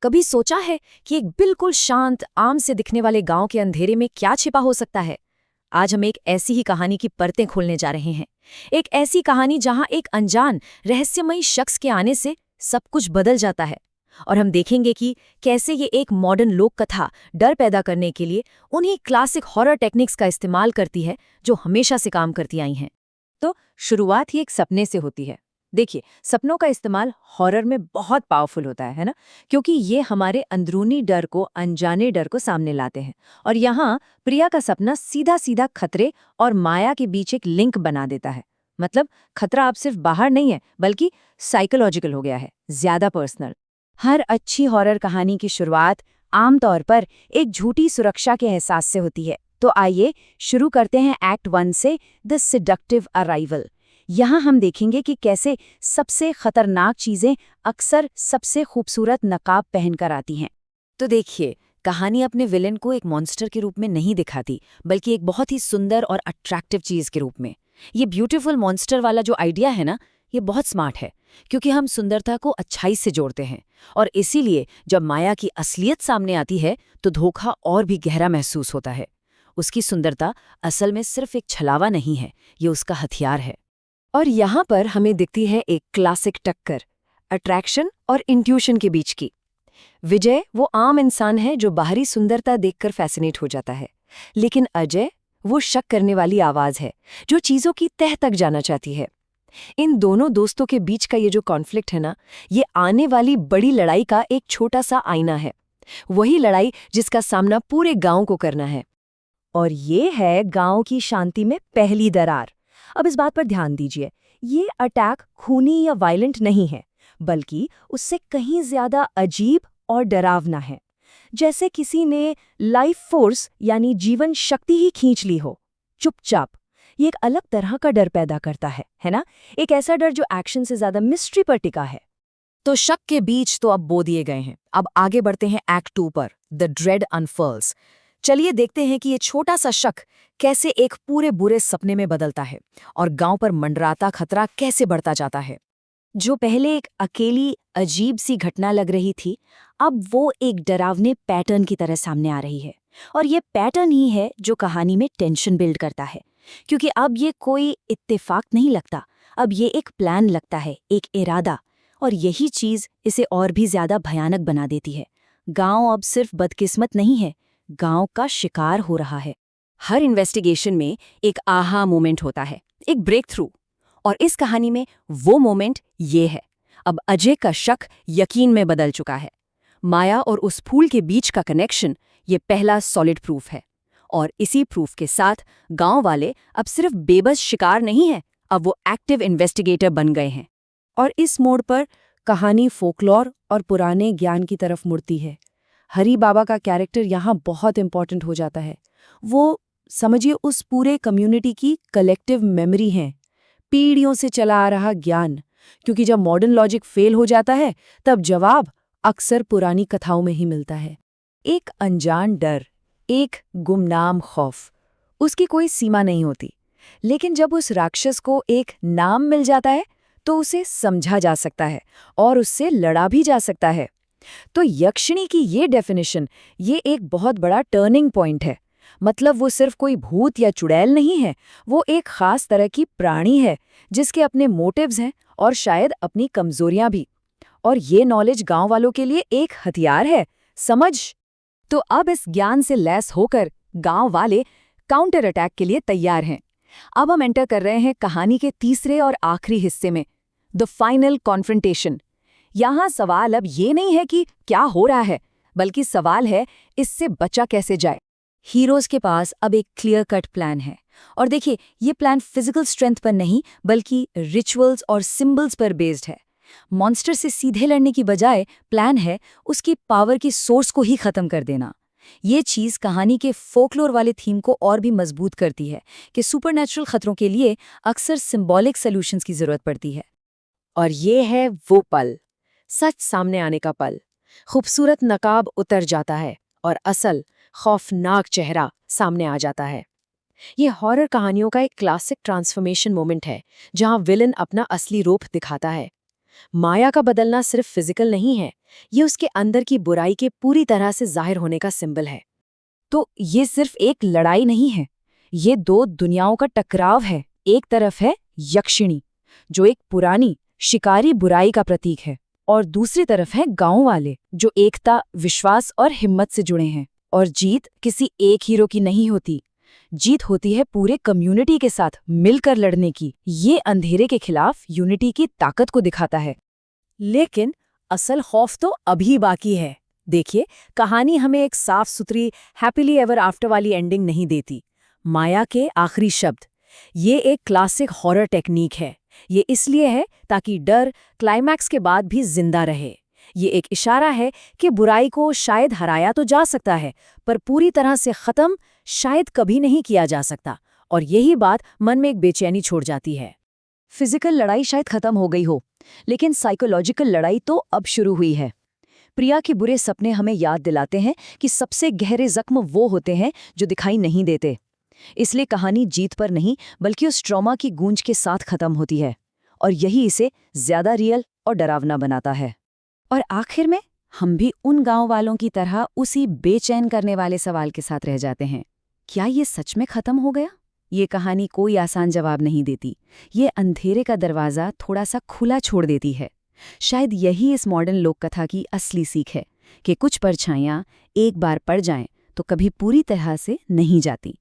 कभी सोचा है कि एक बिल्कुल शांत, आम से दिखने वाले गांव के अंधेरे में क्या छिपा हो सकता है? आज हम एक ऐसी ही कहानी की परतें खोलने जा रहे हैं। एक ऐसी कहानी जहां एक अनजान, रहस्यमयी शख्स के आने से सब कुछ बदल जाता है। और हम देखेंगे कि कैसे ये एक मॉडर्न लोक कथा डर पैदा करने के लिए उन्हीं क्लासिक हॉरर टेक्निक्स का इस्तेमाल करती है जो हमेशा से काम करती आई हैं। तो शुरुआत ही एक सपने से होती है। देखिए, सपनों का इस्तेमाल हॉरर में बहुत पावरफुल होता है ना? क्योंकि ये हमारे अंदरूनी डर को, अनजाने डर को सामने लाते हैं। और यहाँ प्रिया का सपना सीधा सीधा खतरे और माया के बीच एक लिंक बना देता है। मतलब खतरा अब सिर्फ बाहर नहीं है, बल्कि साइकोलॉजिकल हो गया है, ज्यादा पर्सनल। हर अच्छी हॉरर कहानी की शुरुआत आमतौर पर एक झूठी सुरक्षा के एहसास से होती है। तो आइए शुरू करते हैं एक्ट 1 से, द सिडक्टिव अराइवल। यहाँ हम देखेंगे कि कैसे सबसे खतरनाक चीजें अक्सर सबसे खूबसूरत नकाब पहनकर आती हैं। तो देखिए, कहानी अपने विलेन को एक मॉन्स्टर के रूप में नहीं दिखाती, बल्कि एक बहुत ही सुंदर और अट्रैक्टिव चीज के रूप में। ये ब्यूटीफुल मॉन्स्टर वाला जो आइडिया है ना, ये बहुत स्मार्ट है, क्योंकि हम सुंदरता को अच्छाई से जोड़ते हैं। और इसीलिए जब माया की असलियत सामने आती है तो धोखा और भी गहरा महसूस होता है। उसकी सुंदरता असल में सिर्फ एक छलावा नहीं है, ये उसका हथियार है। और यहाँ पर हमें दिखती है एक क्लासिक टक्कर, अट्रैक्शन और इंट्यूशन के बीच की। विजय वो आम इंसान है जो बाहरी सुंदरता देखकर फैसिनेट हो जाता है, लेकिन अजय वो शक करने वाली आवाज है जो चीजों की तह तक जाना चाहती है। इन दोनों दोस्तों के बीच का ये जो कॉन्फ्लिक्ट है ना, ये आने वाली बड़ी लड़ाई का एक छोटा सा आईना है। वही लड़ाई जिसका सामना पूरे गांव को करना है। और ये है गांव की शांति में पहली दरार। अब इस बात पर ध्यान दीजिए, ये अटैक खूनी या वायलेंट नहीं है, बल्कि उससे कहीं ज्यादा अजीब और डरावना है। जैसे किसी ने लाइफ फोर्स यानी जीवन शक्ति ही खींच ली हो, चुपचाप। ये एक अलग तरह का डर पैदा करता है ना? एक ऐसा डर जो एक्शन से ज्यादा मिस्ट्री पर टिका है। तो शक के बीच तो अब बो दिए गए हैं। अब आगे बढ़ते हैं एक्ट 2 पर, द ड्रेड अनफर्ल्स। चलिए देखते हैं कि ये छोटा सा शक कैसे एक पूरे बुरे सपने में बदलता है और गांव पर मंडराता खतरा कैसे बढ़ता जाता है। जो पहले एक अकेली अजीब सी घटना लग रही थी, अब वो एक डरावने पैटर्न की तरह सामने आ रही है। और ये पैटर्न ही है जो कहानी में टेंशन बिल्ड करता है, क्योंकि अब ये कोई इत्तेफाक नहीं लगता, अब ये एक प्लान लगता है, एक इरादा। और यही चीज इसे और भी ज्यादा भयानक बना देती है। गांव अब सिर्फ बदकिस्मत नहीं है, गांव का शिकार हो रहा है। हर इन्वेस्टिगेशन में एक आहा मोमेंट होता है, एक ब्रेक थ्रू। और इस कहानी में वो मोमेंट ये है। अब अजय का शक यकीन में बदल चुका है। माया और उस फूल के बीच का कनेक्शन ये पहला सॉलिड प्रूफ है। और इसी प्रूफ के साथ गांव वाले अब सिर्फ बेबस शिकार नहीं है, अब वो एक्टिव इन्वेस्टिगेटर बन गए हैं। और इस मोड़ पर कहानी फोकलॉर और पुराने ज्ञान की तरफ मुड़ती है। हरी बाबा का कैरेक्टर यहाँ बहुत इंपॉर्टेंट हो जाता है। वो समझिए उस पूरे कम्युनिटी की कलेक्टिव मेमोरी है, पीढ़ियों से चला आ रहा ज्ञान। क्योंकि जब मॉडर्न लॉजिक फेल हो जाता है, तब जवाब अक्सर पुरानी कथाओं में ही मिलता है। एक अनजान डर, एक गुमनाम खौफ, उसकी कोई सीमा नहीं होती। लेकिन जब उस राक्षस को एक नाम मिल जाता है, तो उसे समझा जा सकता है और उससे लड़ा भी जा सकता है। तो यक्षिणी की ये डेफिनेशन, ये एक बहुत बड़ा टर्निंग पॉइंट है। मतलब वो सिर्फ कोई भूत या चुड़ैल नहीं है, वो एक खास तरह की प्राणी है जिसके अपने मोटिव्स हैं और शायद अपनी कमजोरियां भी। और ये नॉलेज गांव वालों के लिए एक हथियार है, समझ। तो अब इस ज्ञान से लैस होकर गांव वाले काउंटर अटैक के लिए तैयार हैं। अब हम एंटर कर रहे हैं कहानी के तीसरे और आखिरी हिस्से में, द फाइनल कॉन्फ्रंटेशन। यहाँ सवाल अब ये नहीं है कि क्या हो रहा है, बल्कि सवाल है इससे बचा कैसे जाए। हीरोज के पास अब एक क्लियर कट प्लान है। और देखिए, ये प्लान फिजिकल स्ट्रेंथ पर नहीं, बल्कि रिचुअल्स और सिंबल्स पर बेस्ड है। मॉन्स्टर से सीधे लड़ने की बजाय प्लान है उसकी पावर की सोर्स को ही खत्म कर देना। ये चीज कहानी के फोकलोर वाले थीम को और भी मजबूत करती है कि सुपरनैचुरल खतरों के लिए अक्सर सिंबॉलिक सॉल्यूशंस की जरूरत पड़ती है। और ये है वो पल, सच सामने आने का पल। खूबसूरत नकाब उतर जाता है और असल खौफनाक चेहरा सामने आ जाता है। ये हॉरर कहानियों का एक क्लासिक ट्रांसफॉर्मेशन मोमेंट है, जहां विलन अपना असली रूप दिखाता है। माया का बदलना सिर्फ फिजिकल नहीं है, ये उसके अंदर की बुराई के पूरी तरह से जाहिर होने का सिंबल है। तो ये सिर्फ एक लड़ाई नहीं है, ये दो दुनियाओं का टकराव है। एक तरफ है यक्षिणी, जो एक पुरानी शिकारी बुराई का प्रतीक है, और दूसरी तरफ है गांव वाले, जो एकता, विश्वास और हिम्मत से जुड़े हैं। और जीत किसी एक हीरो की नहीं होती, जीत होती है पूरे कम्युनिटी के साथ मिलकर लड़ने की। ये अंधेरे के खिलाफ यूनिटी की ताकत को दिखाता है। लेकिन असल खौफ तो अभी बाकी है। देखिए, कहानी हमें एक साफ सुथरी हैप्पीली एवर आफ्टर वाली एंडिंग नहीं देती। माया के आखिरी शब्द, ये एक क्लासिक हॉरर टेक्निक है। ये इसलिए है ताकि डर क्लाइमैक्स के बाद भी जिंदा रहे। ये एक इशारा है कि बुराई को शायद हराया तो जा सकता है, पर पूरी तरह से खत्म शायद कभी नहीं किया जा सकता। और यही बात मन में एक बेचैनी छोड़ जाती है। फिजिकल लड़ाई शायद खत्म हो गई हो, लेकिन साइकोलॉजिकल लड़ाई तो अब शुरू हुई है। प्रिया के बुरे सपने हमें याद दिलाते हैं कि सबसे गहरे जख्म वो होते हैं जो दिखाई नहीं देते। इसलिए कहानी जीत पर नहीं, बल्कि उस ट्रॉमा की गूंज के साथ खत्म होती है, और यही इसे ज्यादा रियल और डरावना बनाता है। और आखिर में हम भी उन गांव वालों की तरह उसी बेचैन करने वाले सवाल के साथ रह जाते हैं, क्या ये सच में खत्म हो गया? ये कहानी कोई आसान जवाब नहीं देती, ये अंधेरे का दरवाज़ा थोड़ा सा खुला छोड़ देती है। शायद यही इस मॉडर्न लोक कथा की असली सीख है कि कुछ परछाइयाँ एक बार पड़ जाएं तो कभी पूरी तरह से नहीं जाती।